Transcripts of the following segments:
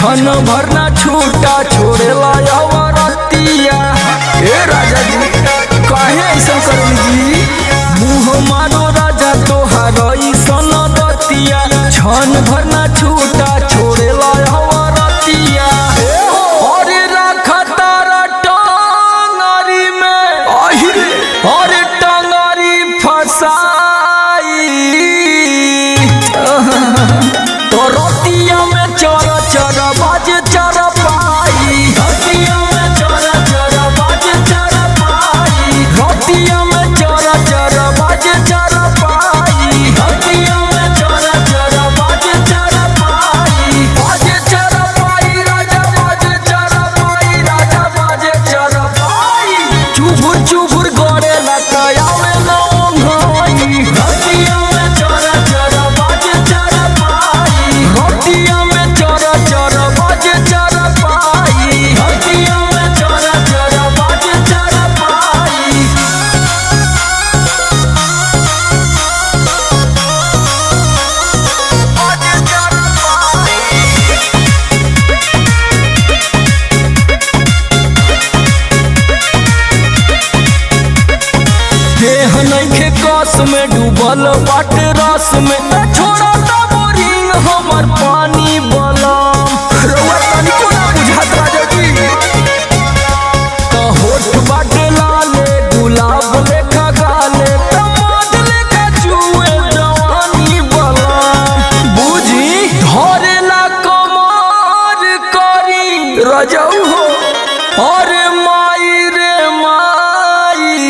छन भरना छूटा छोड़ेला अवरतिया। ए राजा जी काहे ऐसा करनी जी, मुँह मारो राजा तोहार ऐसन दतिया। छन भरना छूटा छोड़ेला अवरतिया। अरे रखा तारा टंगरी में, अरे टंगरी फसाई तो रतिया में चर चर बाजे चर पाई। रतिया में चर चर बाजे चर पाई। रतिया में चर चर बाजे चर पाई। रतिया में चर चर बाजे चर पाई। बाजे चर पाई राजा बाजे चर पाई। राजा बाजे चर पाई। चुभुर चुभुर गड़े लकायावे न ओंघाई। रतिया में चर चर बाजे चर पाई। रतिया में चर चर बाजे चर पाई। रतिया में चर चर बाजे चर पाई। बाजे चर देह नइखे कस में डूबल बाटे रस में। छोड़ा ता बोरिंग हमर पानी बलम। रउआ तनिको ना बुझात राजा जी। त होठ बाटे लाले गुलाब लेखा गाले। टमाट लेखा चुए जवानी बलम। बुझी धरेला कमर करी रजऊ हो। अरे माई रे माई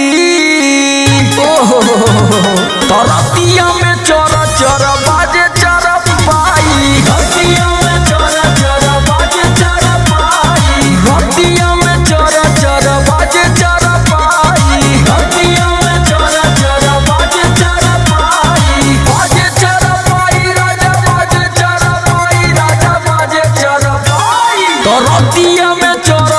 रतिया में चर चर बाजे चर पाई। रतिया में चर चर बाजे चर पाई। रतिया में चर चर बाजे चर पाई। रतिया में चर चर बाजे चर पाई। बाजे चर पाई राजा बाजे चर पाई। राजा बाजे चर पाई तो रतिया में चर